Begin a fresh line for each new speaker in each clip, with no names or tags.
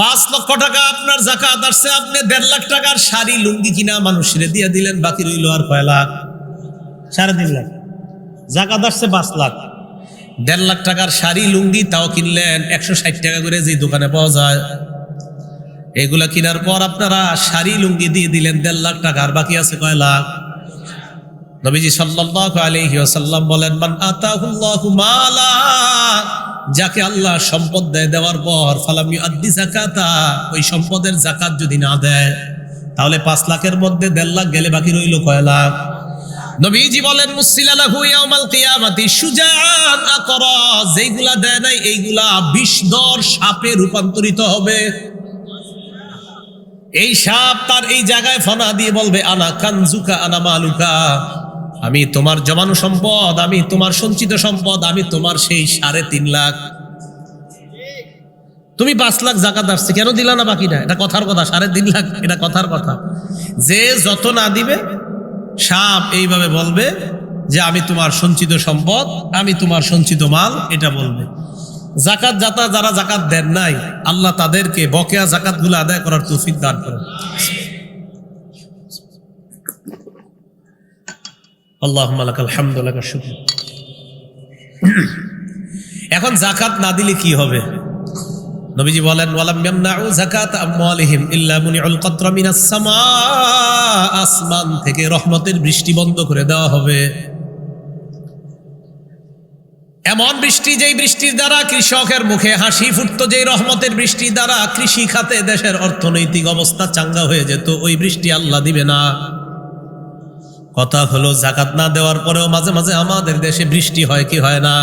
5 লক্ষ টাকা আপনার যাকাত আসছে, আপনি 1.5 লাখ টাকার শাড়ি লুঙ্গি কিনা মানুষের দিয়ে দিলেন, বাকি রইল আর কয় লাখ? 3.5 লাখ। যাকাত আসছে 5 লাখ, 1.5 লাখ টাকার শাড়ি লুঙ্গি তাও কিনলেন 160 টাকা করে, যে দোকানে পাওয়া যায়। এগুলা কেনার পর আপনারা শাড়ি লুঙ্গি দিয়ে দিলেন 1.5 লাখ টাকা, আর বাকি আছে কয় লাখ? নবীজি সাল্লাল্লাহু আলাইহি ওয়াসাল্লাম বলেন, মান আতাহুল্লাহু মালা, যাকে আল্লাহ সম্পদ দেয়, দেওয়ার পর ফালাম ইউআদ্দি যাকাতা, ওই সম্পদের যাকাত যদি না দেয়, তাহলে 5 লাখের মধ্যে 1.5 লাখ গেলে বাকি রইল কয় লাখ? নবীজি বলেন, মুসিলা লাহু ইয়াউমাল কিয়ামাতি শুজাআন আকরা, যেইগুলা দেয় নাই এইগুলা বিষধর সাপে রূপান্তরিত হবে। এই সাপ তার এই জায়গায় ফনা দিয়ে বলবে, আনা কানজুকা আনা মালুকা, আমি তোমার জমানো সম্পদ, আমি তোমার সঞ্চিত সম্পদ, আমি তোমার সেই 3.5 লাখ। তুমি 5 লাখ যাকাত আসছে, কেন দিলা না বাকিটা? এটা কথার কথা। 3.5 লাখ এটা কথার কথা। যে যত না দিবে, সাপ এইভাবে বলবে যে আমি তোমার সঞ্চিত সম্পদ, আমি তোমার সঞ্চিত মাল, এটা বলবে। যাকাত যারা যাকাত দেন নাই, আল্লাহ তাদেরকে বকেয়া যাকাতগুলো আদায় করার তৌফিক দান করেন। আল্লাহুম্মা লাকাল হামদু ওয়া লাকাশ শুকর। এখন যাকাত না দিলে কি হবে? নবীজি বলেন, ওয়ালাম ইয়ামনাউ যাকাত আমওয়ালিহিম ইল্লা মুনিউল কতরা মিনাস সামা, আসমান থেকে রহমতের বৃষ্টি বন্ধ করে দেওয়া হবে। এমন বৃষ্টি, যেই বৃষ্টির দ্বারা কৃষকের মুখে হাসি ফুটতো, যেই রহমতের বৃষ্টির দ্বারা কৃষি খাতে দেশের অর্থনৈতিক অবস্থা চাঙ্গা হয়ে যেত, ওই বৃষ্টি আল্লাহ দিবে না। কথা হলো, যাকাত না দেওয়ার পরেও মাঝে মাঝে আমাদের দেশে বৃষ্টি হয় কি হয় না?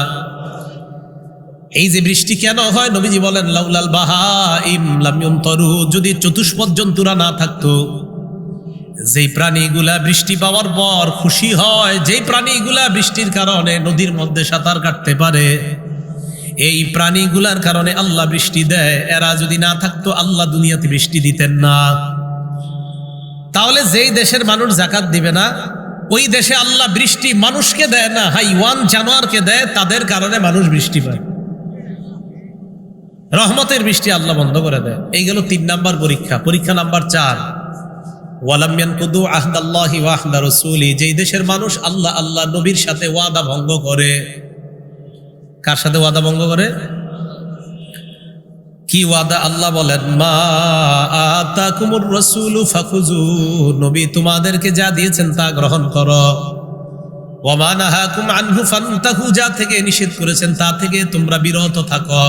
এই যে বৃষ্টি কেন হয়, নবীজি বলেন, লাউলাল বাহাইম লাম ইউমতারু, যদি চতুষ্পদ জন্তুরা না থাকতো, যেই প্রাণীগুলা বৃষ্টি পাওয়ার পর খুশি হয়, যেই প্রাণীগুলা বৃষ্টির কারণে নদীর মধ্যে সাঁতার কাটতে পারে, এই প্রাণীগুলার কারণে আল্লাহ বৃষ্টি দেয়, এরা যদি না থাকতো আল্লাহ দুনিয়াতে বৃষ্টি দিতেন না। তাহলে যেই দেশের মানুষ যাকাত দিবে না, ওই দেশে আল্লাহ বৃষ্টি মানুষকে দেয় না, হাইওয়ান জানোয়ারকে দেয়, তাদের কারণে মানুষ বৃষ্টি পায়। রহমতের বৃষ্টি আল্লাহ বন্ধ করে দেয়। এই গেল 3 নাম্বার পরীক্ষা। পরীক্ষা নাম্বার 4, ওয়ালাম ইয়ানকুদু আহদাল্লাহি ওয়া আহদা রাসূলি, যেই দেশের মানুষ আল্লাহ নবীর সাথে ওয়াদা ভঙ্গ করে। কার সাথে ওয়াদা ভঙ্গ করে? কি ওয়াদা? আল্লাহ বলেন, মা আতাকুমুর রাসূলু ফাখুযু, নবী তোমাদেরকে যা দিয়েছেন তা গ্রহণ করো। ওয়া মা নাহাকুম আনহু ফান্তাহু, যা থেকে নিষেধ করেছেন তা থেকে তোমরা বিরত থাকো।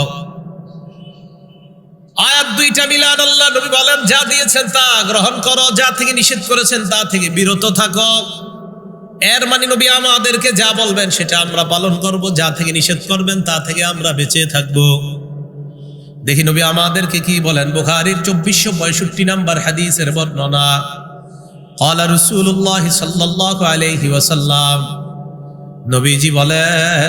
আয়াত 2টা মিলান। আল্লাহ নবী বলেন, যা দিয়েছেন তা গ্রহণ করো, যা থেকে নিষেধ করেছেন তা থেকে বিরত থাকো। এর মানে নবী আমাদেরকে যা বলবেন সেটা আমরা পালন করব, যা থেকে নিষেধ করবেন তা থেকে আমরা বেঁচে থাকবো। দেখি নবী আমাদেরকে কি বলেন। বুখারীর 2462 নাম্বার হাদিসের বর্ণনা, ক্বালা রাসূলুল্লাহ সাল্লাল্লাহু আলাইহি ওয়াসাল্লাম, নবীজি বলেন,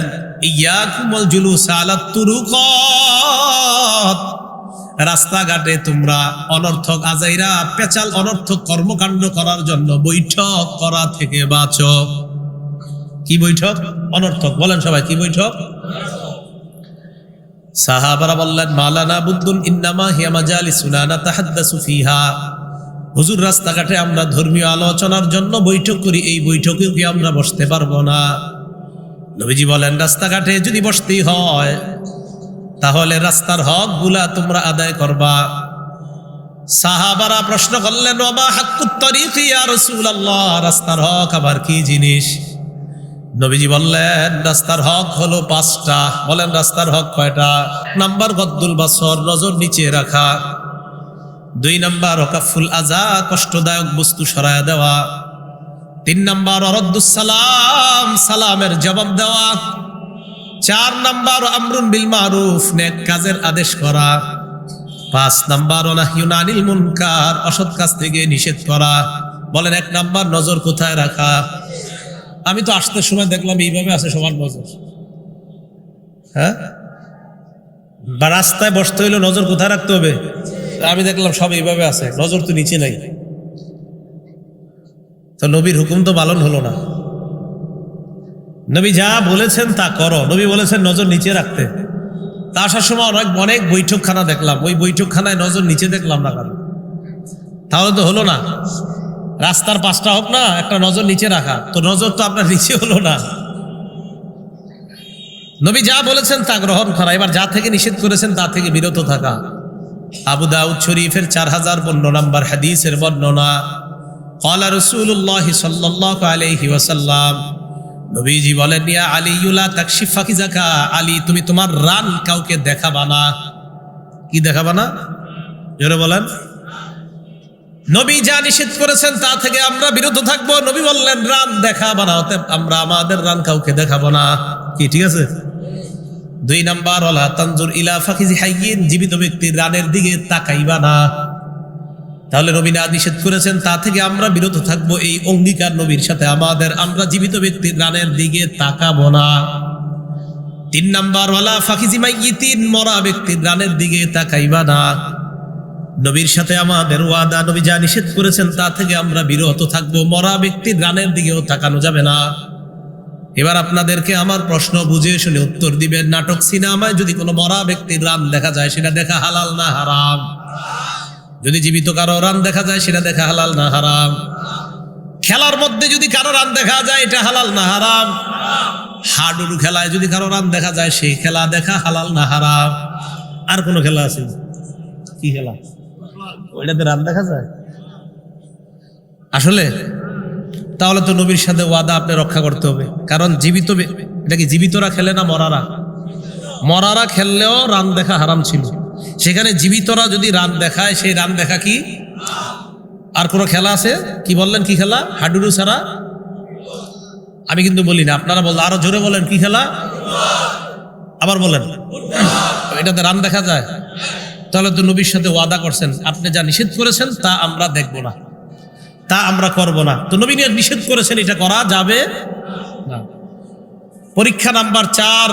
ইয়াকুমুল জুলুস আলাত তুরুকাত, রাস্তাঘাটে তোমরা অনর্থক আজাইরা পেচাল অনর্থক কর্মকাণ্ড করার জন্য বৈঠক করা থেকে বাঁচো। কি বৈঠক? অনর্থক। বলেন সবাই, কি বৈঠক? সাহাবারা বললেন, মালানা বুদ্দুন ইন্নামা হিয়া মাজালিসুনা নাতাহাদ্দাসু ফিহা, হুজুর রাস্তাঘাটে আমরা ধর্মীয় আলোচনার জন্য বৈঠক করি, এই বৈঠকে কি আমরা বসতে পারবো না? নবীজি বলেন, রাস্তাঘাটে যদি বসতেই হয় তাহলে রাস্তার হক গুলা তোমরা আদায় করবা। সাহাবারা প্রশ্ন করলেন, ওয়া হাক্কুত তরিক ইয়া রাসূলুল্লাহ, রাস্তার হক আবার কি জিনিস? নবীজি বললেন, রাস্তার হক হলো 5টা। বলেন, রাস্তার হক কয়টা? নাম্বার, গদ্দুল বাসর, নজর নিচে রাখা। 2 নাম্বার, ওয়াকাফুল আযা, কষ্টদায়ক বস্তু সরায়া দেওয়া। 3 নাম্বার, রদ্দুস সালাম, সালামের জবাব দেওয়া। 4 নাম্বার, আমরুন বিল মারুফ, নেক কাজের আদেশ করা। 5 নাম্বার, নাহয়ুন আনিল মুনকার, অসৎ কাজ থেকে নিষেধ করা। বলেন, 1 নাম্বার, নজর কোথায় রাখা? আমি তো আসতে সময় দেখলাম এইভাবে আছে সবার নজর। হ্যাঁ, বা রাস্তায় বসতে হইলে নজর কোথায় রাখতে হবে? আমি দেখলাম সব এইভাবে আছে, নজর তো নিচে নাই। তো নবীর হুকুম তো পালন হলো না। নবী যা বলেছেন তা করো, নবী বলেছেন নজর নিচে রাখতে। তা আসার সময় অনেক বৈঠকখানা দেখলাম, ওই বৈঠকখানায় নজর নিচে দেখলাম না কারণ, তাহলে তো হলো না। রাস্তার পাশটা হোক না, একটা নজর নিচে রাখা, তো নজর তো আপনার নিচে হলো না। নবী যা বলেছেন তা গ্রহণ করা, এবার যা থেকে নিষেধ করেছেন তা থেকে বিরত থাকা। আবু দাউদ শরীফের 4052 নম্বর হাদিসের বর্ণনা, ক্বালা রাসূলুল্লাহ সাল্লাল্লাহু আলাইহি ওয়াসাল্লাম, নবীজি বলেন, ইয়া আলী লা তাকশিফ ফাকিজাকা, আলী তুমি তোমার রান কাউকে দেখাবা না। কি দেখাবা না? জোরে বলেন। নবী যা নিষেধ করেছেন তা থেকে আমরা বিরত থাকবো। নবী বললেন রান দেখাবা না, অতএব আমরা আমাদের রান কাউকে দেখাবো না। কি ঠিক আছে? 2 নাম্বার, ওয়ালা তানজুর ইলা ফাকিজি হাইয়িন, জীবিত ব্যক্তির রানের দিকে তাকাইবা না। তাহলে নবী না নিষেধ করেছেন তা থেকে আমরা বিরত থাকবো, এই অঙ্গীকার নবীর সাথে আমাদের, আমরা জীবিত ব্যক্তির রানের দিকে তাকাবো না। 3 নাম্বার, ওয়ালা ফাকিজি মাইয়িতিন, মরা ব্যক্তির রানের দিকে তাকাইবা না। নবীর সাথে আমাদের ওয়াদা, নবী যা নিষেধ করেছেন তা থেকে আমরা বিরত থাকবো, মরা ব্যক্তির রানের দিকেও তাকানো যাবে না। এবার আপনাদেরকে আমার প্রশ্ন বুঝে শুনে উত্তর দিবেন। নাটক সিনেমায় যদি কোনো মরা ব্যক্তির রান দেখা যায়, সেটা দেখা হালাল না হারাম? যদি জীবিত কারো রান দেখা যায়, সেটা দেখা হালাল না হারাম? খেলার মধ্যে যদি কারো রান দেখা যায়, এটা হালাল না হারাম? হাডুডু খেলায় যদি কারো রান দেখা যায়, সেই খেলা দেখা হালাল না হারাম? আর কোনো খেলা আছে? কি খেলা? ওইটাতে রান দেখা যায় আসলে? তাহলে তো নবীর সাথে ওয়াদা আপনি রক্ষা করতে হবে, কারণ জীবিত, এটা কি জীবিতরা খেলে না মরারা? মরারা খেললেও রান দেখা হারাম ছিল, সেখানে জীবিতরা যদি রান দেখায়, সেই রান দেখা কি? আর কোনো খেলা আছে? কি বললেন, কি খেলা? হাডুডু ছাড়া? আমি কিন্তু বলি না, আপনারা বললেন, আরো জোরে বলেন, কি খেলা? আবার বলেন। এটাতে রান দেখা যায়? তাহলে তো নবীর সাথে ওয়াদা করছেন, আপনি যা নিষেধ করেছেন তা আমরা দেখব না, তা আমরা করব না। তো নবী নিষেধ করেছেন, এটা করা যাবে না। পরীক্ষা নাম্বার 4,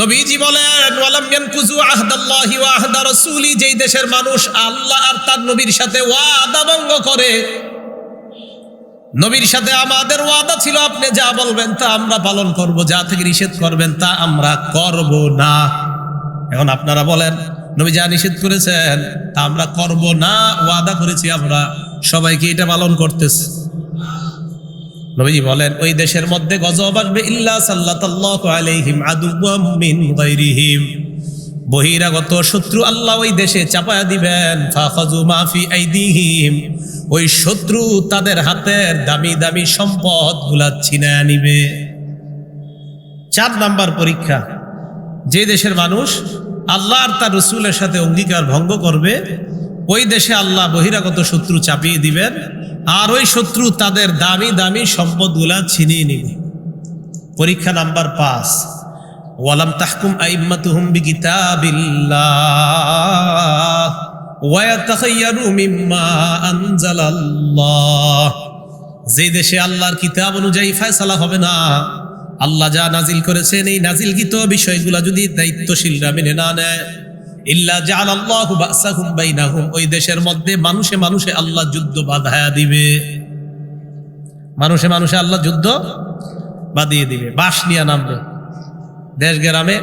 নবীজি বলেন, ওয়ালাম ইয়ানকুযু আহদাল্লাহি ওয়া আহদা রাসূলি, যেই দেশের মানুষ আল্লাহ আর তার নবীর সাথে ওয়াদা ভঙ্গ করে। নবীর সাথে আমাদের ওয়াদা ছিল, আপনি যা বলবেন তা আমরা পালন করব, যা থেকে নিষেধ করবেন তা আমরা করব না। এখন আপনারা বলেন, নবী যা নিষেধ করেছেন তা আমরা করব না, ওয়াদা করেছি আমরা, সবাইকে এটা পালন করতেছে। নবীজি বলেন, ওই দেশের মধ্যে গজব আসবে, ইল্লা সাল্লাতাল্লাহু আলাইহিম আদুওয়াম মিন গায়রিহিম, বহিরাগত শত্রু আল্লাহ ওই দেশে চাপায়া দিবেন। ফাখাযু মা ফি আইদিহিম, ওই শত্রু তাদের হাতের দামি দামি সম্পদগুলা ছিনায়া নিবে। 4 নাম্বার পরীক্ষা, যে দেশের মানুষ আল্লাহ আর তার রাসূলের সাথে অঙ্গীকার ভঙ্গ করবে, ওই দেশে আল্লাহ বহিরাগত শত্রু চাপিয়ে দিবেন, আর ওই শত্রু তাদের দামি দামি সম্পদগুলা ছিনিয়ে নিবে। পরীক্ষা নাম্বার 5, ওয়ালাম তাহকুম আইম্মাতুহুম বিকিতাবিল্লাহ ওয়া ইয়াতাখায়্যারু মিম্মা আনজালাল্লাহ, যে দেশে আল্লাহর কিতাব অনুযায়ী ফয়সালা হবে না, আল্লাহ যা নাজিল করেছেন এই নাজিলকৃত বিষয়গুলা যদি দায়িত্বশীলরা মেনে না নেয়, ইল্লা জাআলাল্লাহু বাসাহুম বাইনাহুম, ওই দেশের মধ্যে মানুষে মানুষে আল্লাহ যুদ্ধ বাঁধায়া দিবে। মানুষে মানুষে আল্লাহ যুদ্ধ বাঁধিয়ে দিবে, বাঁশ নিয়ে নামবে দেশ গ্রামে,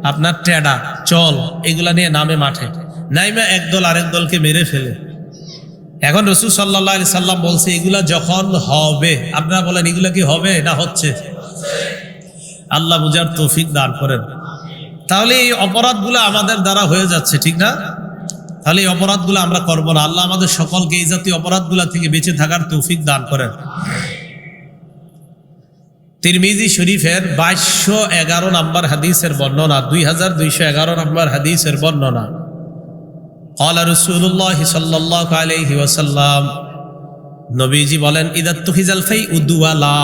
আপনার টেডা চল এগুলা নিয়ে নামে মাঠে, নাইমা একদল আরেক দলকে মেরে ফেলে। এখন রাসূল সাল্লাল্লাহু আলাইহি সাল্লাম বলছে, এগুলা যখন হবে, আপনারা বলেন এগুলা কি হবে না হচ্ছে? আল্লাহ বুঝার তৌফিক দান করেন। তাহলে এই অপরাধগুলো আমাদের দ্বারা হয়ে যাচ্ছে, ঠিক না? তাহলে এই অপরাধগুলো আমরা করব না। আল্লাহ আমাদের সকলকে এই জাতীয় অপরাধগুলো থেকে বেঁচে থাকার তৌফিক দান করেন। তিরমিজি শরীফের 2211 নম্বর হাদিসের বর্ণনা, 2211 নম্বর হাদিসের বর্ণনা, ক্বালা রাসূলুল্লাহ সাল্লাল্লাহু আলাইহি ওয়াসাল্লাম, নবীজি বলেন, ইদাত্তুখিজাল ফাইউ দুওয়ালা,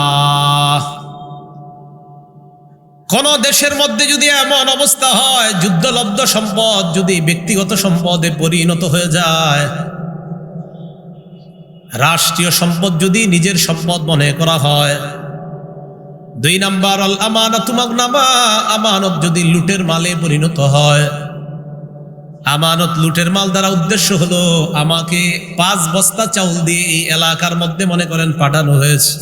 কোন দেশের মধ্যে যদি এমন অবস্থা হয়, যুদ্ধলব্ধ সম্পদ যদি ব্যক্তিগত সম্পদে পরিণত হয়ে যায়, রাষ্ট্রীয় সম্পদ যদি নিজের সম্পদ মনে করা হয়। 2 নাম্বার, আল আমানাতু মাগনামা, আমানত যদি লুটের মালে পরিণত হয়। আমানত লুটের মাল দ্বারা উদ্দেশ্য হলো, আমাকে 5 বস্তা চাউল দিয়ে এই এলাকার মধ্যে মনে করেন পাঠানো হয়েছে,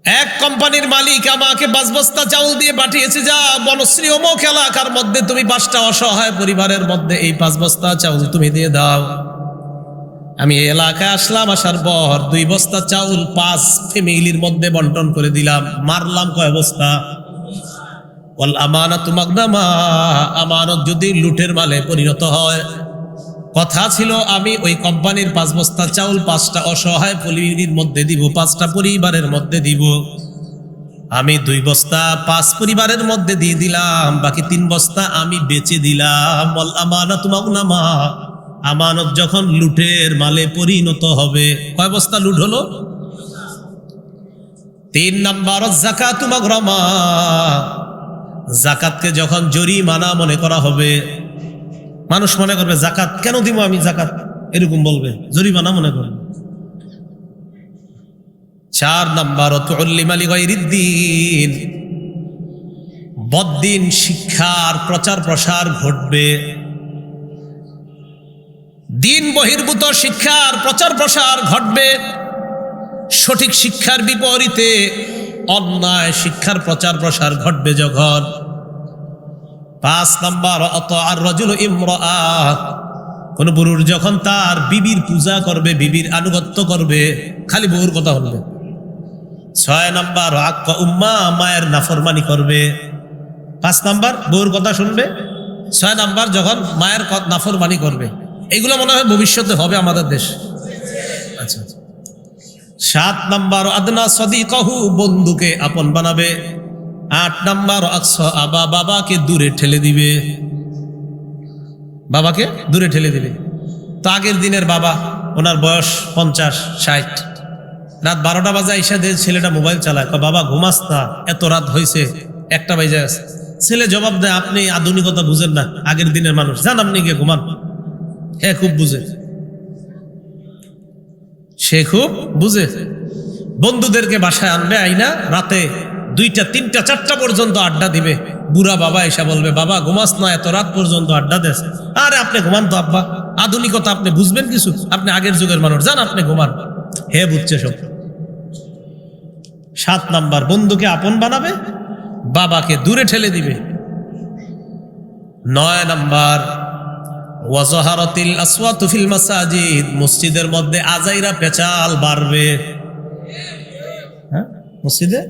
এক কোম্পানির মালিক আমাকে 5 বস্তা চাউল দিয়ে পাঠিয়েছে, যা বনশ্রী অমুক এলাকার মধ্যে তুমি 5টা অসহায় পরিবারের মধ্যে এই 5 বস্তা চাউল তুমি দিয়ে দাও। আমি এই এলাকায় আসলাম, আসার পর 2 বস্তা চাউল 5 ফ্যামিলির মধ্যে বন্টন করে দিলাম। মারলাম কয় বস্তা? ওয়াল আমানাতু মাগনামা, আমানত যদি লুটের মালে পরিণত হয়। কথা ছিল আমি ওই কোম্পানির 5 বস্তা চাউল 5টা অসহায় পরিবারের মধ্যে দিব, 5টা পরিবারের মধ্যে দিব। আমি 2 বস্তা 5 পরিবারের মধ্যে দিয়ে দিলাম, বাকি 3 বস্তা আমি বেচে দিলাম। ওয়াল আমানাতু মাগনামা, আমানত যখন লুটের মালে পরিণত হবে। কয় বস্তা লুট হলো? 3 নাম্বার যাকাতু মাগরামা, যাকাতকে যখন জরিমানা মনে করা হবে। মানুষ মনে করবে যাকাত কেন দিব আমি, যাকাত এরকম বলবে, জরিমানা মনে করবে। 4 নাম্বার তুল্লিমা লিগাইরিদ্দিন, বদ্দিন শিক্ষার প্রচার প্রসার ঘটবে। দিন বহির্ভূত শিক্ষার প্রচার প্রসার ঘটবে। সঠিক শিক্ষার বিপরীতে অন্যায় শিক্ষার প্রচার প্রসার ঘটবে যখন। 5 নাম্বার আতাআর রাজুলু ইমরাআত, কোন পুরুষ যখন তার বিবির পূজা করবে, বিবির আনুগত্য করবে, খালি বউর কথা বলবে। 6 নাম্বার আক্কা উম্মা, মায়ের নাফরমানি করবে। 5 নাম্বার বউর কথা শুনবে, 6 নাম্বার যখন মায়ের নাফরমানি করবে। এগুলো মনে হয় ভবিষ্যতে হবে আমাদের দেশ। আচ্ছা, 7 নাম্বার আদনা সদিকাহু, বন্ধুকে আপন বানাবে। 8 নাম্বার আকসা আবা, বাবাকে দূরে ঠেলে দিবে, বাবাকে দূরে ঠেলে দিবে। তো আগের দিনের বাবা, ওনার বয়স 50-60, রাত 12টা বাজে আইসা দিয়ে ছেলেটা মোবাইল চালায়, বাবা ঘুমাস না, এত রাত হয়েছে, 1টা বাজে আছে। ছেলে জবাব দেয়, আপনি আধুনিকতা বুঝেন না, আগের দিনের মানুষ, জান আপনি গিয়ে ঘুমান। হ্যাঁ খুব বুঝে, সে খুব বুঝে। বন্ধুদেরকে বাসায় আনবে, আইনা রাতে 2টা 3টা 4টা পর্যন্ত আড্ডা দিবে। বুড়া বাবা এসে বলবে, বাবা ঘুমাস না, এত রাত পর্যন্ত আড্ডা দেস। আরে আপনি ঘুমান তো আব্বা, আধুনিকতা আপনি বুঝবেন কিছু, আপনি আগের যুগের মানুষ, জান আপনি ঘুমান। হে বুঝছে সব। 7 নাম্বার বন্ধুকে আপন বানাবে, বাবাকে দূরে ঠেলে দিবে। 9 নাম্বার ওয়াজাহারাতিল আসওয়াতু ফিল মাসাজিদ, মসজিদের মধ্যে আজাইরা পেচাল বাড়বে। হ্যাঁ, মসজিদে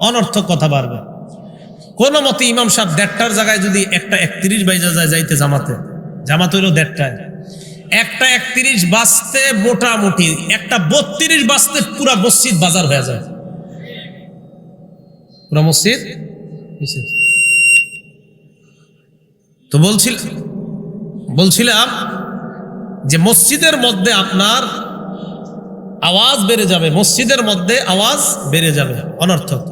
অনর্থক কথা বাড়বে। কোন মতে ইমাম সাহেব 1টার জায়গায় যদি 1:31 বাইজা যায় যাইতে জামাতে, জামাত হইল 1টায়, 1:31 বাজতে মোটামুটি 1:32 বাজতে পুরা মসজিদ বাজার হয়ে যায়, পুরা মসজিদ। তো বলছিলাম যে মসজিদের মধ্যে আপনার আওয়াজ বেড়ে যাবে, মসজিদের মধ্যে আওয়াজ বেড়ে যাবে অনর্থক।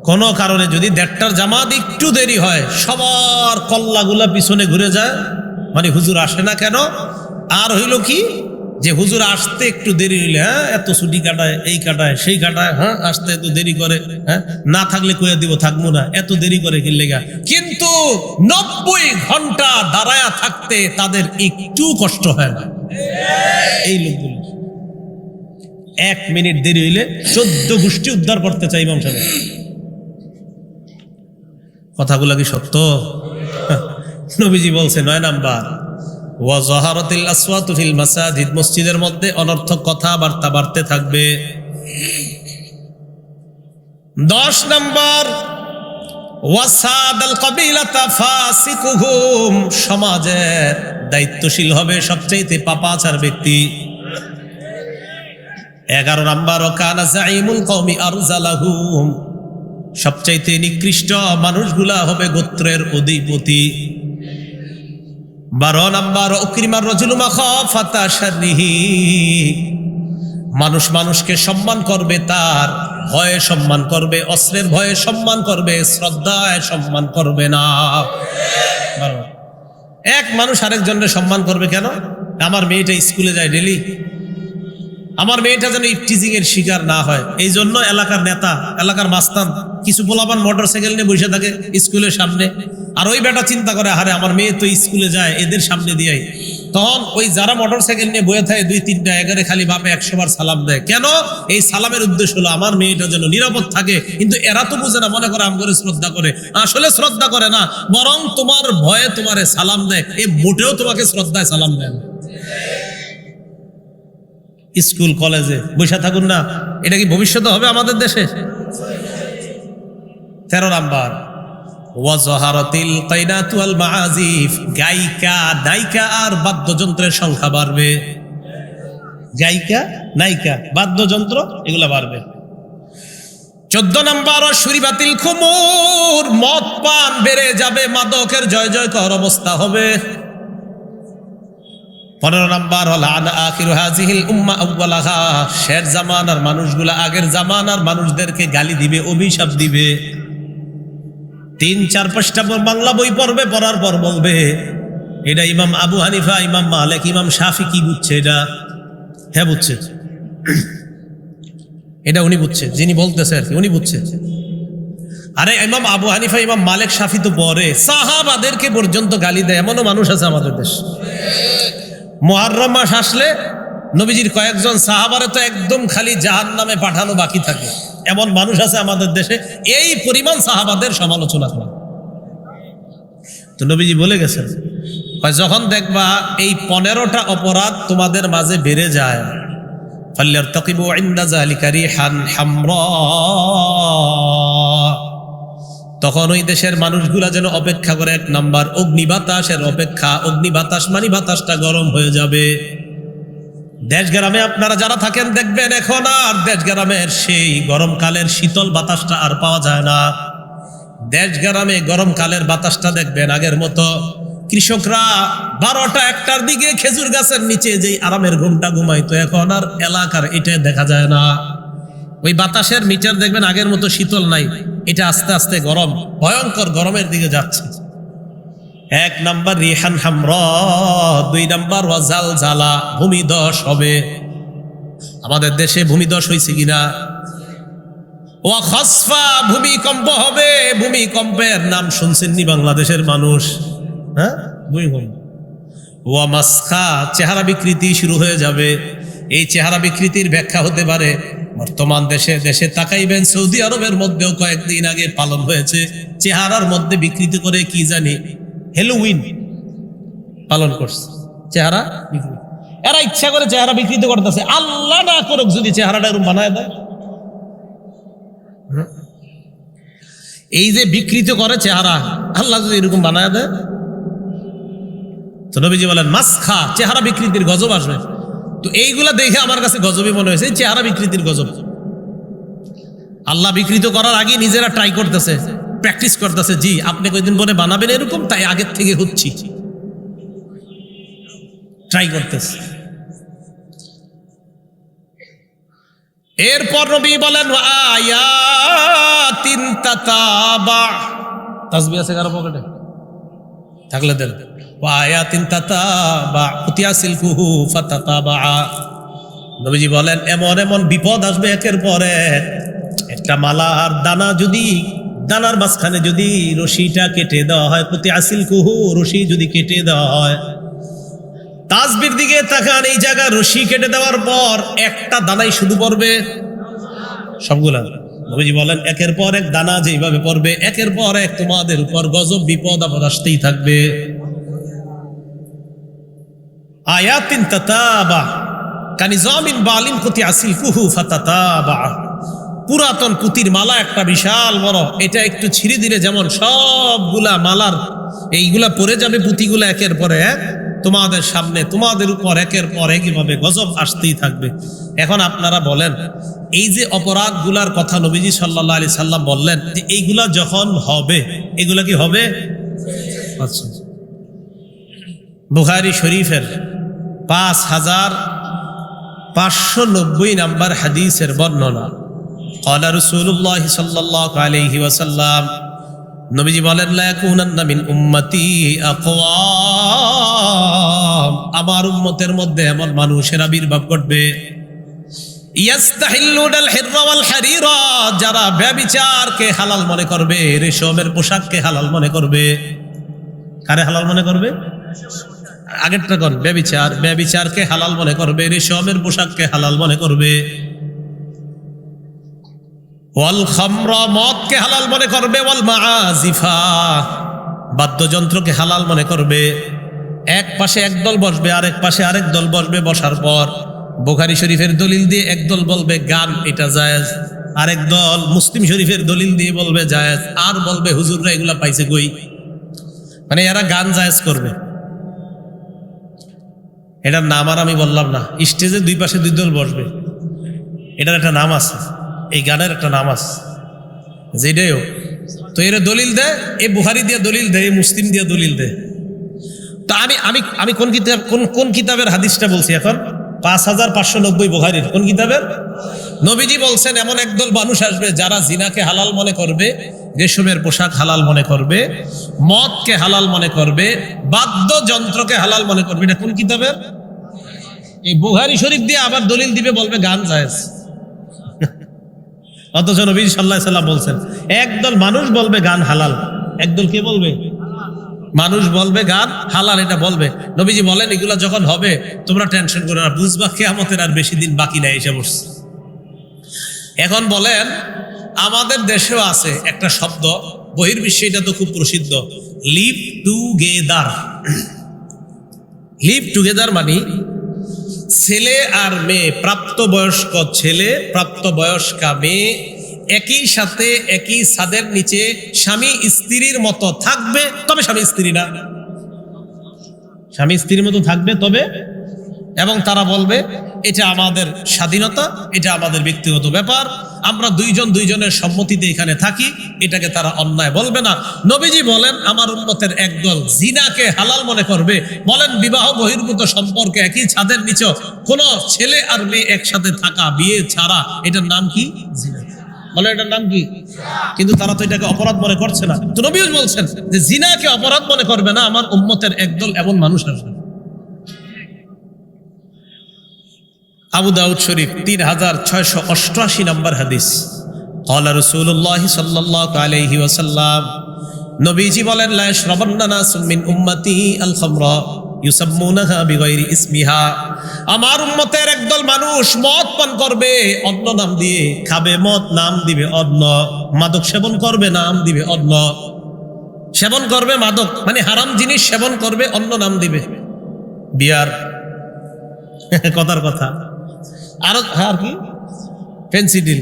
কোনো কারণে যদি 1টার জামাত একটু দেরি হয়, সবার কল্লাগুলা পিছনে ঘুরে যায়, মানে হুজুর আসে না কেন। আর হইল কি যে হুজুর আসতে একটু দেরি হইলে, হ্যাঁ এত ছুটি কাটায়, এই কাটায় সেই কাটায়, হ্যাঁ আসতে এত দেরি করে, হ্যাঁ না থাকলে কইয়া দিব থাকবো না, এত দেরি করে কি লেগা। কিন্তু 90 ঘন্টা দাঁড়ায়া থাকতে তাদের একটু কষ্ট হয় না। এই লোকগুলো 1 মিনিট দেরি হইলে 14 গোষ্ঠী উদ্ধার করতে চাই ইমাম সাহেব। কথাগুলো কি সত্য? নবীজি বলছে 9 নাম্বার ওয়াজাহারাতিল আসওয়াতু ফিল মাসাজিদ, মসজিদের মধ্যে অনর্থক কথাবার্তা বাড়তে থাকবে। 10 নাম্বার ওয়াসাদাল কাবিলাতা ফাসিকুহুম, সমাজের দায়িত্বশীল হবে সবচেয়ে পাপাচার ব্যক্তি। 11 নাম্বার কানা জাইমুল কওমি আরজালাহুম, সবচাইতে নিকৃষ্ট মানুষগুলা হবে গোত্রের অধিপতি। 12 নাম্বার উকরিমার রাজুলু মাখাফাতা শাররিহি, মানুষ মানুষকে সম্মান করবে, তার ভয়ে সম্মান করবে, অস্ত্রের ভয়ে সম্মান করবে, শ্রদ্ধায় সম্মান করবে না। এক মানুষ আরেকজনের সম্মান করবে কেন? আমার মেয়েটা স্কুলে যায় ডেলি, আমার মেয়েটা যেন ইফটিজিং এর শিকার না হয়, এই জন্য এলাকার নেতা, এলাকার মাস্তান কিছু পোলাপান মোটরসাইকেল নিয়ে বসে থাকে স্কুলের সামনে। আর ওই বেটা চিন্তা করে, আরে আমার মেয়ে তো স্কুলে যায়, এদের সামনে দিয়াই তখন ওই যারা মোটরসাইকেল নিয়ে বয়ে থাকে 2-3টা এগারে খালি বাপে 100 বার সালাম দেয়। কেন? এই সালামের উদ্দেশ্য হলো আমার মেয়েটা যেন নিরাপদ থাকে। কিন্তু এরা তো বুঝে না, মনে করে আম করে শ্রদ্ধা করে। আসলে শ্রদ্ধা করে না, বরং তোমার ভয়ে তোমারে সালাম দেয়। এই মোটেও তোমাকে শ্রদ্ধায় সালাম দেয় না। স্কুল কলেজে বসে থাকুন না, এটা কি ভবিষ্যতে হবে আমাদের দেশে? 13 নাম্বার, ওয়াজহারাতিল কাইনাতু ওয়াল মাআজিফ, গায়িকা নায়িকা আর বাদ্যযন্ত্রের সংখ্যা বাড়বে। গায়িকা নায়িকা বাদ্যযন্ত্র এগুলা বাড়বে। 14 নাম্বার, শুরিবাতিল খুমুর, মদ পান বেড়ে যাবে, মাদকের জয় জয়কার অবস্থা হবে। 15 নাম্বার, লান আখিরু হাযিহিল উম্মাহ আউওয়ালাহা, শেষ জামানার মানুষগুলা আগের জামানার মানুষদেরকে গালি দিবে, অভিশাপ দিবে। 3-4-5টা বাংলা বই পড়বে, পড়ার পর বলবে এটা ইমাম আবু হানিফা, ইমাম মালিক, ইমাম শাফি কি বুঝছে এটা? হ্যাঁ বুঝছে, এটা উনি বুঝছে, যিনি বলতেছে আর কি উনি বুঝছে। আরে ইমাম আবু হানিফা, ইমাম মালিক, শাফি তো পরে সাহাবাদেরকে পর্যন্ত গালি দেয়, এমনও মানুষ আছে আমাদের দেশ। মুহররম মাস আসলে নবীজির কয়েকজন সাহাবারে তো একদম খালি জাহান্নামে পাঠানো বাকি থাকে, এমন মানুষ আছে আমাদের দেশে। এই পরিমাণ সাহাবাদের সমালোচনা করে। তো নবীজি বলে গেছেন, যখন দেখবা এই 15টা অপরাধ তোমাদের মাঝে বেড়ে যায়, ফাল্যারতাকিবু ইনদা যালিকা রিহান হামরা, তখন ওই দেশের মানুষগুলা যেন অপেক্ষা করে 1 নাম্বার অগ্নি বাতাসের অপেক্ষা। অগ্নি বাতাস মানে বাতাসটা গরম হয়ে যাবে। দেশ গ্রামে আপনারা যারা থাকেন দেখবেন এখন আর দেশ গ্রামের সেই গরমকালের শীতল বাতাসটা আর পাওয়া যায় না। দেশ গ্রামে গরমকালের বাতাসটা দেখবেন আগের মতো কৃষকরা 12টা-1টার দিকে খেজুর গাছের নিচে যেই আরামের ঘুমটা ঘুমাইতো, এখন আর এলাকার এটা দেখা যায় না। ওই বাতাসের মিটার দেখবেন আগের মতো শীতল নাই, এটা আস্তে আস্তে গরম, ভয়ঙ্কর গরমের দিকে যাচ্ছে। 1 নাম্বার রিহান হামরা, 2 নাম্বার ওয়াজালজালা, ভূমিধস হবে। আমাদের দেশে ভূমিধস হয়েছে কিনা? ওয়া খাসফা, ভূমিকম্প হবে। ভূমিকম্পের নাম শুনছেননি বাংলাদেশের মানুষ? হ্যাঁ, ভূমিকম্প। ওয়া মাসখা, চেহারা বিকৃতি শুরু হয়ে যাবে। এই চেহারা বিকৃতির ব্যাখ্যা হতে পারে বর্তমান দেশে দেশে তাকাইবেন, সৌদি আরবের মধ্যেও কয়েকদিন আগে পালন হয়েছে চেহারার মধ্যে বিকৃতি করে, কি জানি হ্যালোউইন পালন করছে, চেহারা বিকৃতি। এরা ইচ্ছা করে চেহারা বিকৃতি করতেছে, আল্লাহ না করুক যদি চেহারাটা এরকম বানায় দেয়। এই যে বিকৃত করে চেহারা, আল্লাহ যদি এরকম বানায় দেয়, তো নবীজি বলেন মাসখা, চেহারা বিকৃতির গজব আসবে। তো এইগুলা দেখে আমার কাছে গজবই মনে হয়েছে, চেহারা বিকৃতির গজব। আল্লাহ বিকৃত করার আগে নিজেরা ট্রাই করতেছে, প্র্যাকটিস করতেছে। জি, আপনি কয়েকদিন পরে বানাবেন এরকম, তাই আগের থেকে হচ্ছি, ট্রাই করতেছে। এরপর নবী বলেন আয়াতিন তাতাবা, তাসবিহ আছে কারো পকেটে থাকলে দেন। আয়াতিন তাতাবা উতিয়াসিলকুহু ফাতাতাবা, নবীজি বলেন এমন এমন বিপদ আসবে একের পর এক। একটা মালার দানা যদি, দানার মাঝখানে যদি রশিটা কেটে দেওয়া হয়, উতিয়াসিলকুহু, রশি যদি কেটে দেওয়া হয়, তাসবির দিকে তাকান, এই জায়গা রশি কেটে দেওয়ার পর একটা দানাই শুধু পড়বে, সবগুলা। নবীজি বলেন একের পর এক দানা যেইভাবে পড়বে, একের পর এক তোমাদের উপর গজব বিপদ আবার আসতেই থাকবে। আয়াতিন তাতাবা কানিজামিন বালিন কুতিয়াসিলকুহু ফাতাতাবা, পুরাতন পুতির মালা একটা বিশাল বড়, এটা একটু ছিঁড়ে দিলে যেমন সবগুলা মালার এইগুলা পড়ে যাবে, পুঁতিগুলা একের পরে এক তোমাদের সামনে, তোমাদের উপর একের পর একইভাবে গজব আসতেই থাকবে। এখন আপনারা বলেন, এই যে অপরাধগুলার কথা নবীজি সাল্লাল্লাহু আলাইহি সাল্লাম বললেন, যে এইগুলা যখন হবে, এগুলা কি হবে? আচ্ছা, বুখারী শরীফের 5590 নাম্বার হাদিসের বর্ণনা। ক্বালা রাসূলুল্লাহ সাল্লাল্লাহু আলাইহি ওয়াসাল্লাম, নবীজি বলেন লা ইয়াকুনান্না মিন উম্মতি আকওয়াম, আমার উম্মতের মধ্যে এমন মানুষের আবির্ভাব ঘটবে, ইয়াস্তাহিল্লুনাল হিররা ওয়াল হারিরা, যারা ব্যভিচারকে হালাল মনে করবে, রেশমের পোশাককে হালাল মনে করবে। কারে হালাল মনে করবে? আগেরটা কোন? ব্যভিচার। ব্যভিচারকে হালাল মনে করবে, রেশমের পোশাককে হালাল মনে করবে। ওয়াল খামরা, মদকে হালাল মনে করবে। ওয়াল মাআজিফা, বাদ্যযন্ত্রকে হালাল মনে করবে। এক পাশে একদল বসবে, আরেক পাশে আরেক দল বসবে। বসার পর বুখারী শরীফের দলিল দিয়ে একদল বলবে গান এটা জায়েজ, আরেক দল মুসলিম শরীফের দলিল দিয়ে বলবে জায়েজ, আর বলবে হুজুররা এগুলা পাইছে কই। মানে এরা গান জায়েজ করবে। এটার নাম আর আমি বললাম না। স্টেজে দুই পাশে দুই দল বসবে, এটার একটা নাম আছে, এই গানের একটা নাম আছে, যেটাই হোক। তো এরা দলিল দেয়, এ বুখারী দিয়ে দলিল দেয়, এ মুসলিম দিয়ে দলিল দেয়। তো আমি আমি আমি কোন কিতাব, কোন কিতাবের হাদিসটা বলছি এখন? 5590 বুখারীর কোন কিতাবের? নবীজি বলছেন এমন একদল মানুষ আসবে যারা জিনাকে হালাল মনে করবে, রেশমের পোশাক হালাল মনে করবে, মদকে হালাল মনে করবে, বাদ্যযন্ত্রকে হালাল মনে করবে। এটা কোন কিতাবের? এই বুখারী শরীফ দিয়ে আবার দলিল দিবে, বলবে গান জায়েজ। অথচ নবী সাল্লাল্লাহু আলাইহি সাল্লাম বলছেন একদল মানুষ বলবে গান হালাল, একদল কে বলবে? মানুষ বলবে গান হালাল, এটা বলবে। নবীজি বলেন এগুলা যখন হবে তোমরা টেনশন করো না, বুঝবা কিয়ামতের আর বেশি দিন বাকি নাই, এসে বসছে। এখন বলেন আমাদের দেশেও আছে একটা শব্দ, বহির্বিশ্বে এটা তো খুব প্রসিদ্ধ, লিভ টুগেদার। লিভ টুগেদার মানে ছেলে আর মেয়ে, প্রাপ্তবয়স্ক ছেলে প্রাপ্তবয়স্কা মেয়ে একই সাথে একই ছাদের নিচে স্বামী স্ত্রীর মতো থাকবে, তবে স্বামী স্ত্রী না, স্বামী স্ত্রীর মতো থাকবে তবে, এবং তারা বলবে এটা আমাদের স্বাধীনতা, এটা আমাদের ব্যক্তিগত ব্যাপার, আমরা দুইজন দুইজনের সম্মতিতে এখানে থাকি, এটাকে তারা অন্যায় বলবে না। নবীজি বলেন আমার উম্মতের একদল জিনাকে হালাল মনে করবে। বলেন বিবাহ বহির্ভূত সম্পর্কে একই ছাদের নিচে কোন ছেলে আর মেয়ে একসাথে থাকা বিয়ে ছাড়া, এটার নাম কি? জিনা। বলে এটার নাম কি? কিন্তু তারা তো এটাকে অপরাধ মনে করছে না। তো নবী বলছেন যে জিনাকে অপরাধ মনে করবে না আমার উম্মতের একদল এমন মানুষ আসবে। আবু দাউদ শরীফ 3688 নম্বর হাদিস। ক্বালা রাসূলুল্লাহ সাল্লাল্লাহু আলাইহি ওয়াসাল্লাম, নবীজি বলেন লা ইয়াশরাবান্না নাসুম মিন উম্মতি আল খামরা ইউসাম্মুনাহা বিগাইরি ইসমিহা, আমার উম্মতের একদল মানুষ মদ পান করবে অন্য নাম দিয়ে, খাবে মদ নাম দিবে অন্য, মাদক সেবন করবে নাম দিবে অন্য, সেবন করবে মাদক মানে হারাম জিনিস সেবন করবে অন্য নাম দিবে, বিয়ার, কথার কথা, আরো আর কি ফেন্সিডিল,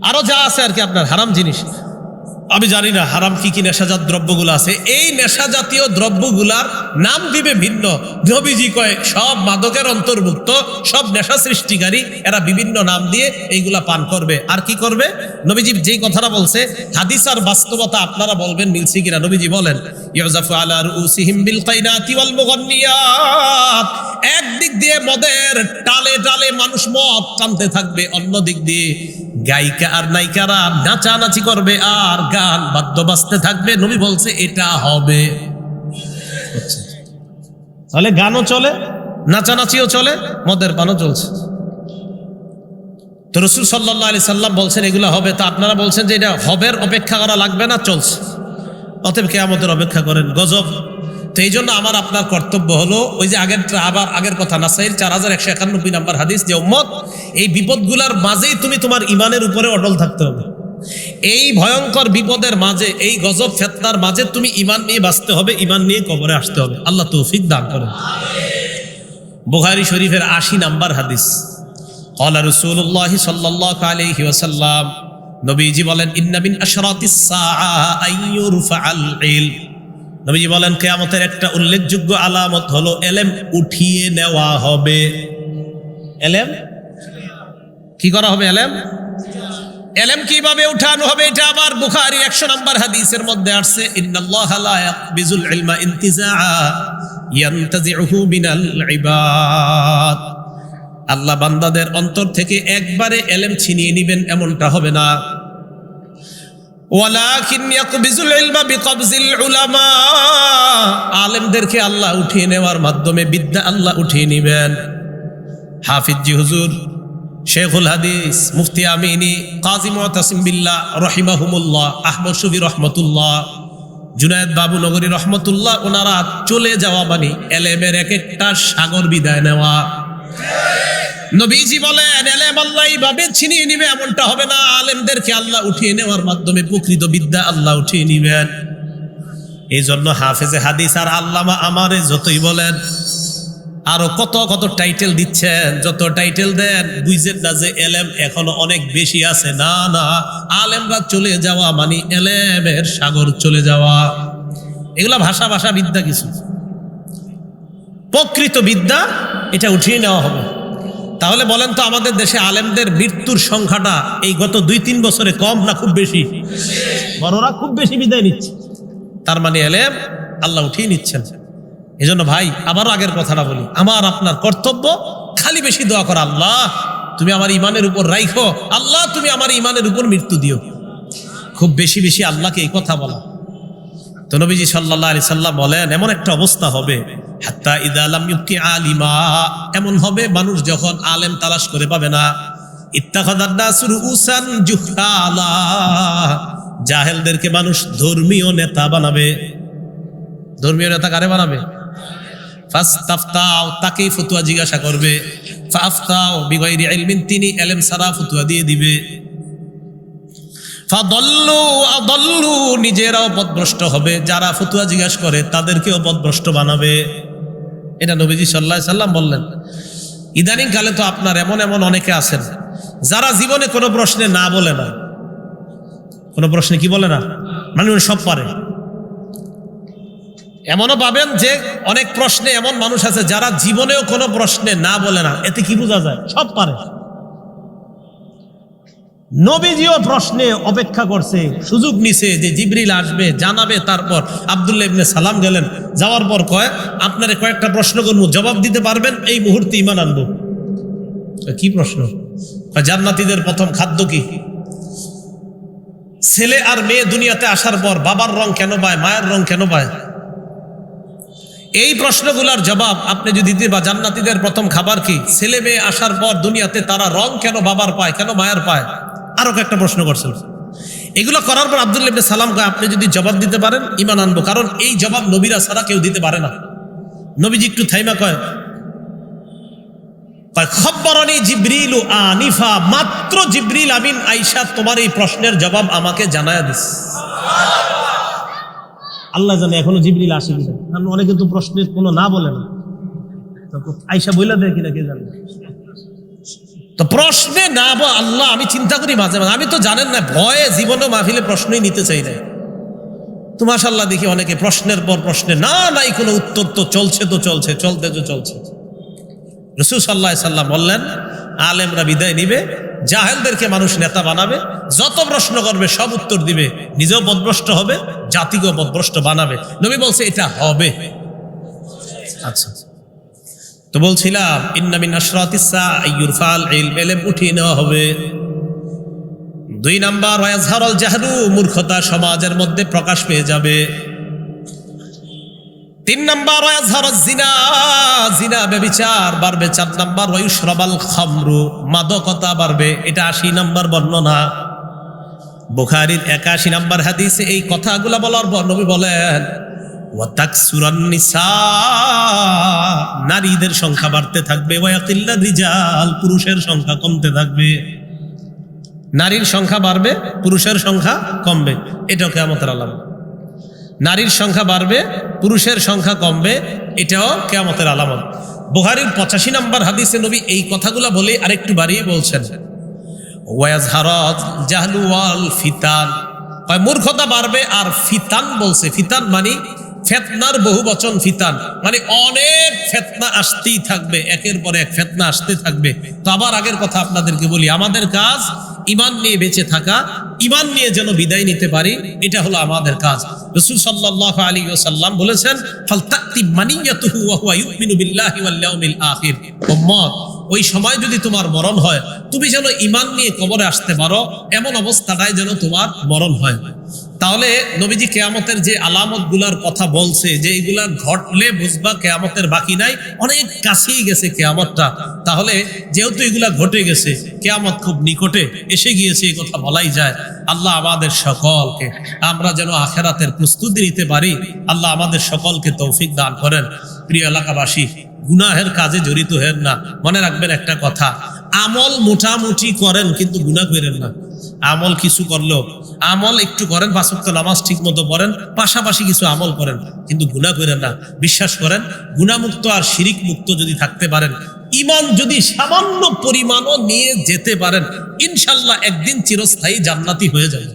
আরো যা আছে আর কি আপনার হারাম জিনিস। আমি জানি না হারাম কি কি নেশাজাত দ্রব্যগুলো আছে, এই নেশা জাতীয় দ্রব্যগুলার নাম দিবে ভিন্ন। নবীজি কয় সব মাদকের অন্তর্ভুক্ত, সব নেশা সৃষ্টিকারী, এরা বিভিন্ন নাম দিয়ে এইগুলা পান করবে। আর কি করবে? নবীজি যেই কথাটা বলছে হাদিস আর বাস্তবতা আপনারা বলবেন মিলছে কিনা। নবীজি বলেন ইউজাফু আলা রুউসিহিম বিল কাইনাতি ওয়াল মুগান্নিয়াত, একদিক দিয়ে মদের টালে টালে মানুষ মদ টানতে থাকবে, অন্য দিক দিয়ে গায়িকা আর নায়িকারা নাচানাচি করবে আর গান বাদ্য বাজতে থাকবে। নবী বলছে এটা হবে। তাহলে গানও চলে, নাচানাচিও চলে, মদের পানও চলছে। তো রাসূল সাল্লাল্লাহু আলাইহি সাল্লাম বলছেন এগুলো হবে, তা আপনারা বলছেন যে এটা হবের অপেক্ষা করা লাগবে না, চলছে, অতএব কিয়ামতের অপেক্ষা করেন। গজব। তো এই জন্য আমার আপনার কর্তব্য হলো ওই যে আগের কথা, নাসাইর 4191 নম্বর হাদিস, যে উম্মত এই বিপদগুলার মাঝেই তুমি তোমার ইমানের উপরে অটল থাকতে হবে। এই ভয়ঙ্কর বিপদের মাঝে, এই গজব ফিতনার মাঝে তুমি ইমান নিয়ে বাঁচতে হবে, ইমান নিয়ে কবরে আসতে হবে। আল্লাহ তৌফিক দান করেন। বুখারী শরীফের 80 নম্বর হাদিস। ক্বালা রাসূলুল্লাহ সাল্লাল্লাহু আলাইহি ওয়াসাল্লাম, নবীজি বলেন ইন্না মিন আশরাতিস সাআ আইয়ুরফাআল ইলম, নবীজি বলেন কিয়ামতের একটা উল্লেখযোগ্য আলামত হলো ইলম উঠিয়ে নেওয়া হবে। ইলম কি করা হবে? ইলম কিভাবে উঠানো হবে? এটা আবার বুখারী 100 নম্বর হাদিসের মধ্যে আসছে, ইন্নাল্লাহা লা ইয়াকবিজুল ইলমা ইনতিজাআ ইয়ানতাজিউহু মিনাল ইবাদ, আল্লাহ বান্দাদের অন্তর থেকে একবারে ইলম ছিনিয়ে নেবেন এমনটা হবে না। ওয়ালাকিন ইয়াকবিজুল ইলমা বিকবজিল উলামা, আলেমদেরকে আল্লাহ উঠিয়ে নেওয়ার মাধ্যমে বিদ্যা আল্লাহ উঠিয়ে নেবেন। হাফিজ জি হুজুর, শেখুল হাদিস, মুফতি আমিনী, কাজী মুতাসিম বিল্লাহ রহিমাহুমুল্লাহ, আহমদ শফি রহমতুল্লাহ, জুনায়েদ বাবু নগরী রহমতুল্লাহ, ওনারা চলে যাওয়া মানে এলেমের এক একটা সাগর বিদায় নেওয়া। নবীজি বলেন এলেম আল্লাহ এইভাবে ছিনিয়ে নিবে এমনটা হবে না, আলেমদেরকে আল্লাহ উঠিয়ে নেওয়ার মাধ্যমে প্রকৃত বিদ্যা আল্লাহ উঠিয়ে নিবেন। এই জন্য হাফেজে হাদিস আর আল্লামা আমারে যতই বলেন, আরো কত কত টাইটেল দিচ্ছেন, যত টাইটেল দেন বুঝছেন না যে এলেম এখনো অনেক বেশি আছে। না না, আলেমরা চলে যাওয়া মানে এলেমের সাগর চলে যাওয়া। এগুলা ভাষা ভাষা বিদ্যা কিছু, প্রকৃত বিদ্যা এটা উঠিয়ে নেওয়া হবে। তাহলে বলেন তো আমাদের দেশে আলেমদের মৃত্যুর সংখ্যাটা এই গত 2-3 বছরে কম না খুব বেশি? বড়রা খুব বেশি বিদায় নিচ্ছে, তার মানে এলেম আল্লাহ উঠিয়ে নিচ্ছেন। এই জন্য ভাই আবারও আগের কথাটা বলি, আমার আপনার কর্তব্য খালি বেশি দোয়া করা, আল্লাহ তুমি আমার ইমানের উপর রাইখো, আল্লাহ তুমি আমার ইমানের উপর মৃত্যু দিও। খুব বেশি বেশি আল্লাহকে এই কথা বলা। তো নবীজি সাল্লাল্লাহু আলাইহি সাল্লাম বলেন এমন একটা অবস্থা হবে, হাত্তা ইযা লাম ইউকি আলিমা, এমন হবে মানুষ যখন আলেম তালাশ করে পাবে না, ইত্তাখাযান নাসু রুউসান জুহালা, জাহেলদেরকে মানুষ ধর্মীয় নেতা বানাবে। ধর্মীয় নেতা কারে বানাবে? ফাস্তাফতাও, তাকেই ফতোয়া জিজ্ঞাসা করবে। ফাফতাও বিগাইরি ইলমিন, তিনি ইলম ছাড়া ফতোয়া দিয়ে দিবে। ফাদাল্লু আদাল্লু, নিজেরাও পথভ্রষ্ট হবে, যারা ফতোয়া জিজ্ঞাসা করে তাদেরকেও পথভ্রষ্ট বানাবে। এটা নবীজি সাল্লাল্লাহু আলাইহি সাল্লাম বললেন। ইদানিং কালে তো আপনার এমন এমন অনেকে আছেন যারা জীবনে কোনো প্রশ্নে না বলে না, কোনো প্রশ্নে কি বলে না, মানে সব পারে। এমনও পাবেন যে অনেক প্রশ্নে এমন মানুষ আছে যারা জীবনেও কোনো প্রশ্নে না বলে না। এতে কি বোঝা যায়? সব পারে। নবীজিও প্রশ্নে অপেক্ষা করছে, সুযোগ নিছে যে জিবরিল আসবে জানাবে। তারপর আব্দুল্লাহ ইবনে সালাম গেলেন, যাওয়ার পর কয় আপনারে কয়েকটা প্রশ্ন করবো, জবাব দিতে পারবেন এই মুহূর্তে ঈমান আনবো। কি প্রশ্ন? জান্নাতীদের প্রথম খাদ্য কি? ছেলে আর মেয়ে দুনিয়াতে আসার পর বাবার রং কেন পায়, মায়ের রং কেন পায়? এই প্রশ্নগুলোর জবাব আপনি যদি দিতে, বা জান্নাতীদের প্রথম খাবার কি, ছেলে মেয়ে আসার পর দুনিয়াতে তারা রং কেন বাবার পায়, কেন মায়ের পায়, আরো কয়েকটা প্রশ্ন করছেন। এগুলো করার পর আব্দুল্লাহ ইবনে সালাম কয় আপনি যদি জবাব দিতে পারেন ঈমান আনবো, কারণ এই জবাব নবীরা ছাড়া কেউ দিতে পারে না। নবীজি একটু থাইমা কয় খব্বরানি জিবরিলু আনিফা, মাত্র জিবরিল আমিন আয়েশা তোমার এই প্রশ্নের জবাব আমাকে জানায়া দিস। আল্লাহ জানে এখনো জিবরিল আসে কিনা, কারণ অনেকে তো প্রশ্নের কোনো না বলে না। আয়েশা বইলা দেয় কিনা কে জানে। তো প্রশ্নে না আল্লাহ, আমি চিন্তা করি মাঝে মাঝে, আমি তো জানেন না ভয়ে জীবনে মাহফিলে প্রশ্নই নিতে চাই না। তো মাশাআল্লাহ দেখি অনেকে প্রশ্নের পর প্রশ্নে না নাই কোনো উত্তর, তো চলছে তো চলছে, চলতে তো চলছে। রাসূল সাল্লাল্লাহু আলাইহি সাল্লাম বললেন আলেমরা বিদায় নিবে, জাহেলদেরকে মানুষ নেতা বানাবে, যত প্রশ্ন করবে সব উত্তর দিবে, নিজেও পথভ্রষ্ট হবে, জাতিকেও পথভ্রষ্ট বানাবে। নবী বলছে এটা হবে। আচ্ছা, তো বলছিলাম ইন্না মিন আশরাতিস সাআ ইউরফাল ইলম, ইলম উঠিয়ে নেওয়া হবে। 2 নাম্বার ওয়াজহারুল জাহলু, মূর্খতা সমাজের মধ্যে প্রকাশ পেয়ে যাবে। 3 নাম্বার ওয়াজহারুজ জিনা, জিনা ব্যভিচার বাড়বে। 4 নাম্বার ওয়ায়ুশরাবাল খামরু, মাদকতা বাড়বে। এটা 80 নাম্বার বর্ণনা, বুখারীর 81 নাম্বার হাদিসে এই কথাগুলো বলার পর নবী বলেন ওয়া তাকসুরান নিসা, নারীদের সংখ্যা বাড়তে থাকবে। ওয়া ইয়াকিল্লার রিজাল, পুরুষের সংখ্যা কমতে থাকবে। নারীর সংখ্যা বাড়বে, পুরুষের সংখ্যা কমবে, এটাও কিয়ামতের আলামত। নারীর সংখ্যা বাড়বে, পুরুষের সংখ্যা কমবে, এটাও কিয়ামতের আলামত। বুখারীর 85 নাম্বার হাদিসে নবী এই কথাগুলো বলে আরেকটু বাড়িয়ে বলছেন ওয়াজহারাত জাহলু ওয়াল ফিতান, মূর্খতা বাড়বে আর ফিতান বলছে। ফিতান মানে ফিতনার বহু বচন, ফিতান মানে অনেক ফিতনা আসতেই থাকবে, একের পর এক ফিতনা আসতে থাকবে। তো আবার আগের কথা আপনাদেরকে বলি, আমাদের কাজ ঈমান নিয়ে বেঁচে থাকা, ঈমান নিয়ে যেন বিদায় নিতে পারি, এটা হলো আমাদের কাজ। রাসূল সাল্লাল্লাহু আলাইহি ওয়াসাল্লাম বলেছেন ফালতাতি মানিয়াতুহু ওয়া হুয়া ইউমিনু বিল্লাহি ওয়াল ইয়াউমিল আখির, উম্মত ওই সময় যদি তোমার মরণ হয়, তুমি যেন ঈমান নিয়ে কবরে আসতে পারো, এমন অবস্থাটাই যেন তোমার মরণ হয়। তাহলে নবীজি কিয়ামতের যে আলামতগুলার কথা বলছে, যে এগুলা ঘটলে বুঝবা কিয়ামতের বাকি নাই, অনেক কাছেই গেছে কিয়ামতটা। তাহলে যেহেতু এগুলা ঘটে গেছে, কিয়ামত খুব নিকটে এসে গিয়েছে, এই কথা বলাই যায়। আল্লাহ আমাদের সকলকে, আমরা যেন আখেরাতের প্রস্তুতি নিতে পারি, আল্লাহ আমাদের সকলকে তৌফিক দান করেন। প্রিয় এলাকাবাসী, গুনাহের কাজে জড়িত হেন না। মনে রাখবেন একটা কথা, আমল মোটামুটি করেন কিন্তু গুনাহ করেন না। আমল কিছু করলো, আমল একটু করেন, 5 ওয়াক্ত নামাজ ঠিক মতো পড়েন, পাশাপাশি কিছু আমল করেন, কিন্তু গুনাহ করেন না। বিশ্বাস করেন, গুনাহমুক্ত আর শিরিক মুক্ত যদি থাকতে পারেন, ঈমান যদি সামান্য পরিমাণও নিয়ে যেতে পারেন, ইনশাআল্লাহ একদিন চিরস্থায়ী জান্নাতি হয়ে যাবে।